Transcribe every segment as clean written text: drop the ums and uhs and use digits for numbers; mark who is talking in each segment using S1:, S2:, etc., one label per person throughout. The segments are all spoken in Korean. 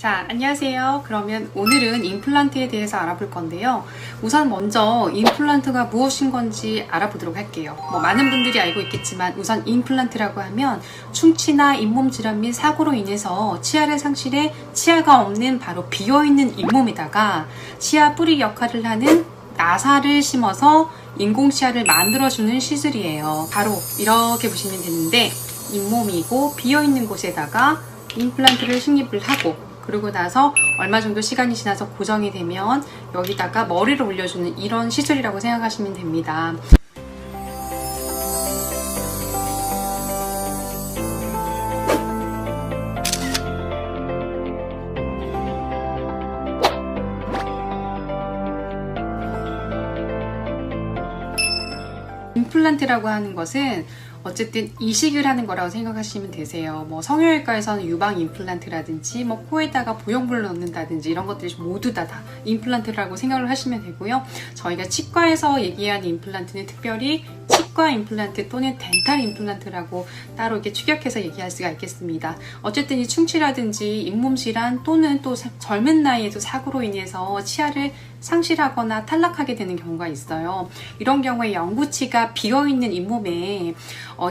S1: 자, 안녕하세요. 그러면 오늘은 임플란트에 대해서 알아볼 건데요. 우선 먼저 임플란트가 무엇인 건지 알아보도록 할게요. 많은 분들이 알고 있겠지만 우선 임플란트라고 하면 충치나 잇몸 질환 및 사고로 인해서 치아를 상실해 치아가 없는 바로 비어있는 잇몸에다가 치아 뿌리 역할을 하는 나사를 심어서 인공치아를 만들어주는 시술이에요. 바로 이렇게 보시면 되는데 잇몸이고 비어있는 곳에다가 임플란트를 식립을 하고 그러고 나서 얼마 정도 시간이 지나서 고정이 되면 여기다가 머리를 올려주는 이런 시술이라고 생각하시면 됩니다. 임플란트라고 하는 것은 어쨌든 이식을 하는 거라고 생각하시면 되세요. 성형외과에서는 유방 임플란트라든지 코에다가 보형물을 넣는다든지 이런 것들이 모두 다 임플란트라고 생각을 하시면 되고요. 저희가 치과에서 얘기하는 임플란트는 특별히 치과 임플란트 또는 덴탈 임플란트라고 따로 이렇게 추격해서 얘기할 수가 있겠습니다. 어쨌든 이 충치라든지 잇몸 질환 또는 또 젊은 나이에도 사고로 인해서 치아를 상실하거나 탈락하게 되는 경우가 있어요. 이런 경우에 영구치가 비어있는 잇몸에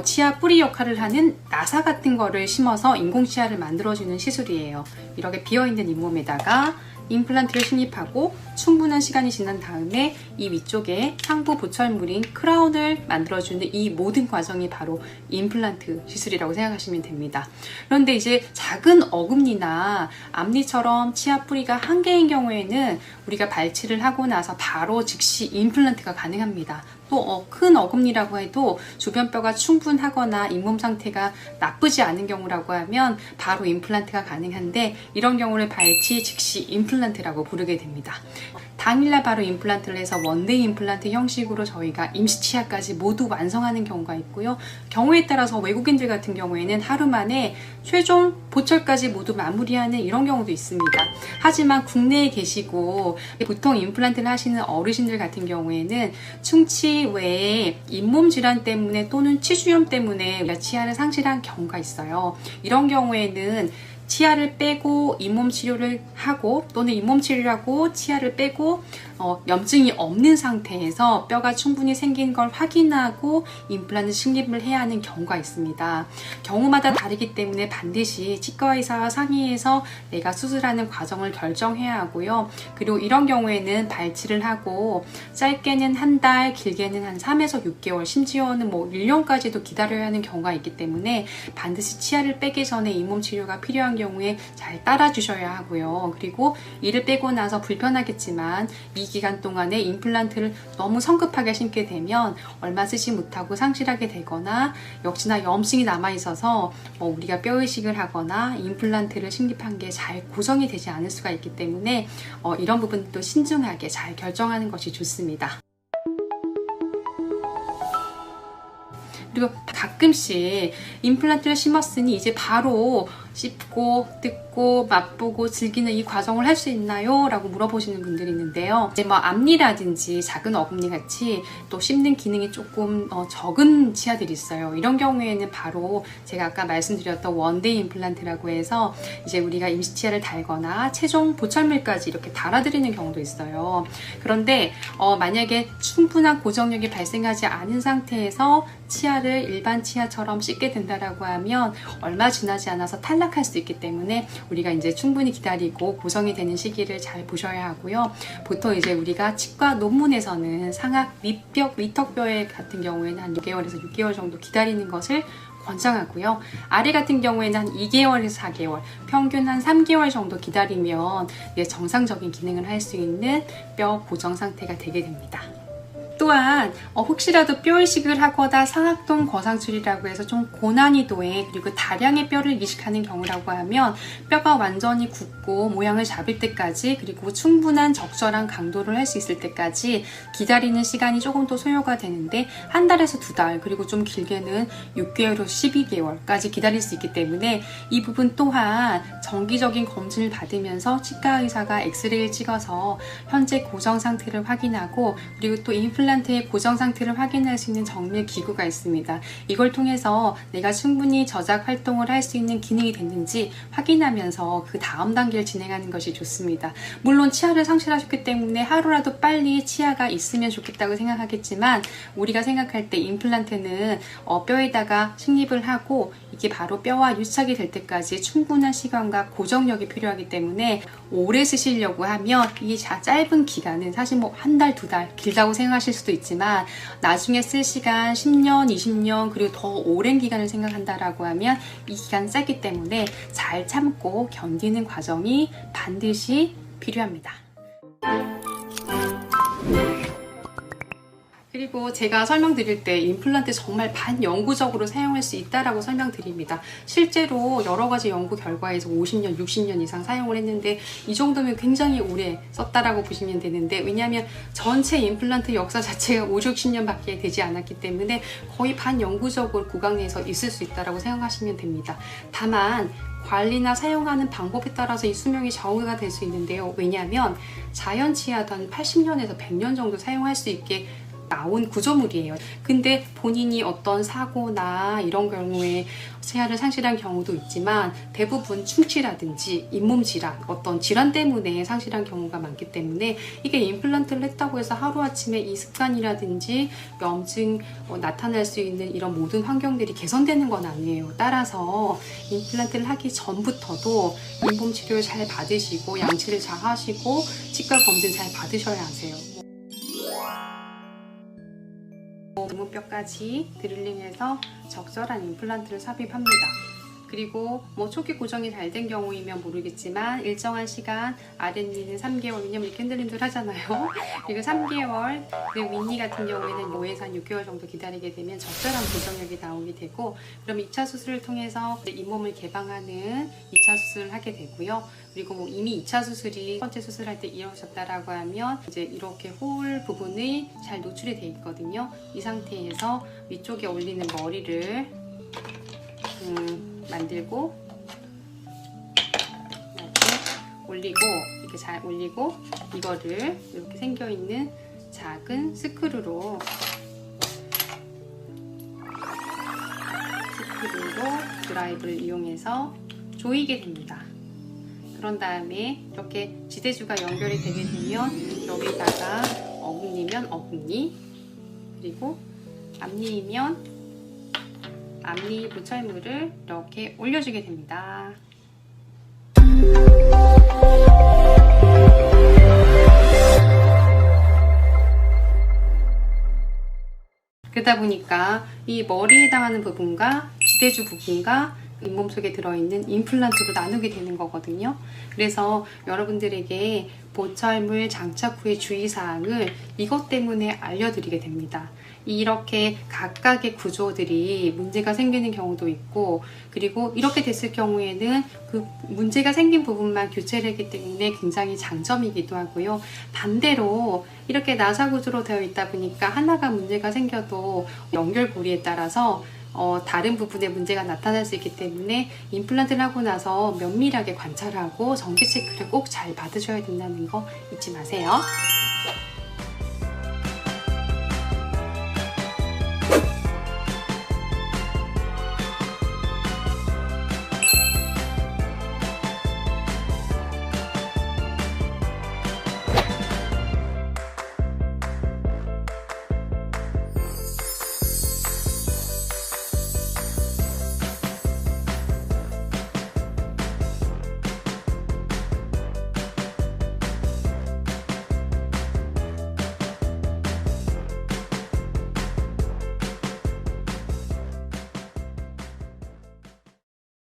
S1: 치아 뿌리 역할을 하는 나사 같은 거를 심어서 인공치아를 만들어주는 시술이에요. 이렇게 비어있는 잇몸에다가 임플란트를 식립하고 충분한 시간이 지난 다음에 이 위쪽에 상부 보철물인 크라운을 만들어주는 이 모든 과정이 바로 임플란트 시술이라고 생각하시면 됩니다. 그런데 이제 작은 어금니나 앞니처럼 치아 뿌리가 한 개인 경우에는 우리가 발치를 하고 나서 바로 즉시 임플란트가 가능합니다. 또 큰 어금니라고 해도 주변뼈가 충분하거나 잇몸 상태가 나쁘지 않은 경우라고 하면 바로 임플란트가 가능한데 이런 경우를 발치 즉시 임플란트라고 부르게 됩니다. 당일날 바로 임플란트를 해서 원데이 임플란트 형식으로 저희가 임시치아까지 모두 완성하는 경우가 있고요. 경우에 따라서 외국인들 같은 경우에는 하루 만에 최종 보철까지 모두 마무리하는 이런 경우도 있습니다. 하지만 국내에 계시고 보통 임플란트를 하시는 어르신들 같은 경우에는 충치 외에 잇몸 질환 때문에 또는 치주염 때문에 우리가 치아를 상실한 경우가 있어요. 이런 경우에는 치아를 빼고 잇몸 치료를 하고 또는 잇몸 치료를 하고 치아를 빼고 염증이 없는 상태에서 뼈가 충분히 생긴 걸 확인하고 임플란트 식립을 해야 하는 경우가 있습니다. 경우마다 다르기 때문에 반드시 치과의사와 상의해서 내가 수술하는 과정을 결정해야 하고요. 그리고 이런 경우에는 발치를 하고 짧게는 한 달, 길게는 한 3에서 6개월, 심지어는 1년까지도 기다려야 하는 경우가 있기 때문에 반드시 치아를 빼기 전에 잇몸 치료가 필요한 경우에 잘 따라주셔야 하고요. 그리고 이를 빼고 나서 불편하겠지만 이 기간 동안에 임플란트를 너무 성급하게 심게 되면 얼마 쓰지 못하고 상실하게 되거나 역시나 염증이 남아있어서 우리가 뼈이식을 하거나 임플란트를 식립한 게 잘 고정이 되지 않을 수가 있기 때문에 이런 부분도 신중하게 잘 결정하는 것이 좋습니다. 그리고 가끔씩 임플란트를 심었으니 이제 바로 씹고 뜯고 맛보고 즐기는 이 과정을 할 수 있나요? 라고 물어보시는 분들이 있는데요. 이제 앞니라든지 작은 어금니 같이 또 씹는 기능이 조금 적은 치아들이 있어요. 이런 경우에는 바로 제가 아까 말씀드렸던 원데이 임플란트라고 해서 이제 우리가 임시치아를 달거나 최종 보철물까지 이렇게 달아드리는 경우도 있어요. 그런데 만약에 충분한 고정력이 발생하지 않은 상태에서 치아를 일반 치아처럼 씻게 된다라고 하면 얼마 지나지 않아서 탈락할 수 있기 때문에 우리가 이제 충분히 기다리고 고정이 되는 시기를 잘 보셔야 하고요. 보통 이제 우리가 치과 논문에서는 상악 밑벽, 위턱뼈 같은 경우에는 한 6개월에서 6개월 정도 기다리는 것을 권장하고요. 아래 같은 경우에는 한 2개월에서 4개월, 평균 한 3개월 정도 기다리면 정상적인 기능을 할 수 있는 뼈 고정 상태가 되게 됩니다. 또한 혹시라도 뼈이식을 하거나 상악동 거상술이라고 해서 좀 고난이도의 그리고 다량의 뼈를 이식하는 경우라고 하면 뼈가 완전히 굳고 모양을 잡을 때까지 그리고 충분한 적절한 강도를 할 수 있을 때까지 기다리는 시간이 조금 더 소요가 되는데 한 달에서 2달 그리고 좀 길게는 6개월에서 12개월까지 기다릴 수 있기 때문에 이 부분 또한 정기적인 검진을 받으면서 치과 의사가 엑스레이를 찍어서 현재 고정 상태를 확인하고 그리고 또 임플란트 임플란트의 고정 상태를 확인할 수 있는 정밀 기구가 있습니다. 이걸 통해서 내가 충분히 저작 활동을 할 수 있는 기능이 됐는지 확인하면서 그 다음 단계를 진행하는 것이 좋습니다. 물론 치아를 상실하셨기 때문에 하루라도 빨리 치아가 있으면 좋겠다고 생각하겠지만, 우리가 생각할 때 임플란트는 뼈에다가 식립을 하고 이게 바로 뼈와 유착이 될 때까지 충분한 시간과 고정력이 필요하기 때문에 오래 쓰시려고 하면 이 짧은 기간은 사실 뭐 한 달, 두 달 길다고 생각하실 수도 있지만, 나중에 쓸 시간 10년, 20년 그리고 더 오랜 기간을 생각한다라고 하면 이 기간이 짧기 때문에 잘 참고 견디는 과정이 반드시 필요합니다. 그리고 제가 설명드릴 때 임플란트 정말 반영구적으로 사용할 수 있다라고 설명드립니다. 실제로 여러 가지 연구 결과에서 50년, 60년 이상 사용을 했는데 이 정도면 굉장히 오래 썼다라고 보시면 되는데, 왜냐하면 전체 임플란트 역사 자체가 5, 60년밖에 되지 않았기 때문에 거의 반영구적으로 구강 내에서 있을 수 있다라고 생각하시면 됩니다. 다만 관리나 사용하는 방법에 따라서 이 수명이 좌우가 될 수 있는데요. 왜냐하면 자연 치아도 한 80년에서 100년 정도 사용할 수 있게 나온 구조물이에요. 근데 본인이 어떤 사고나 이런 경우에 치아를 상실한 경우도 있지만, 대부분 충치라든지 잇몸 질환, 어떤 질환 때문에 상실한 경우가 많기 때문에 이게 임플란트를 했다고 해서 하루아침에 이 습관이라든지 염증 나타날 수 있는 이런 모든 환경들이 개선되는 건 아니에요. 따라서 임플란트를 하기 전부터도 잇몸 치료를 잘 받으시고 양치를 잘 하시고 치과 검진 잘 받으셔야 하세요. 문뼈까지 드릴링해서 적절한 임플란트를 삽입합니다. 그리고 초기 고정이 잘 된 경우이면 모르겠지만 일정한 시간, 아랫니는 3개월, 왜냐면 이렇게 흔들흔들 하잖아요. 그리고 3개월, 그리고 윗니 같은 경우에는 5에서 한 6개월 정도 기다리게 되면 적절한 고정력이 나오게 되고, 그럼 2차 수술을 통해서 잇몸을 개방하는 2차 수술을 하게 되고요. 그리고 이미 2차 수술이 첫 번째 수술할 때 이루어졌다라고 하면 이제 이렇게 홀 부분이 잘 노출이 돼 있거든요. 이 상태에서 위쪽에 올리는 머리를 만들고 이렇게 올리고, 이렇게 잘 올리고, 이거를 이렇게 생겨있는 작은 스크류로 드라이브를 이용해서 조이게 됩니다. 그런 다음에 이렇게 지대주가 연결이 되게 되면 여기다가 어금니면 어금니, 그리고 앞니이면 앞니 보철물을 이렇게 올려주게 됩니다. 그러다 보니까 이 머리에 해당하는 부분과 지대주 부분과 잇몸 속에 들어있는 임플란트로 나누게 되는 거거든요. 그래서 여러분들에게 보철물 장착 후의 주의사항을 이것 때문에 알려드리게 됩니다. 이렇게 각각의 구조들이 문제가 생기는 경우도 있고, 그리고 이렇게 됐을 경우에는 그 문제가 생긴 부분만 교체를 했기 때문에 굉장히 장점이기도 하고요. 반대로 이렇게 나사구조로 되어 있다 보니까 하나가 문제가 생겨도 연결고리에 따라서 다른 부분에 문제가 나타날 수 있기 때문에 임플란트를 하고 나서 면밀하게 관찰하고 정기 체크를 꼭 잘 받으셔야 된다는 거 잊지 마세요.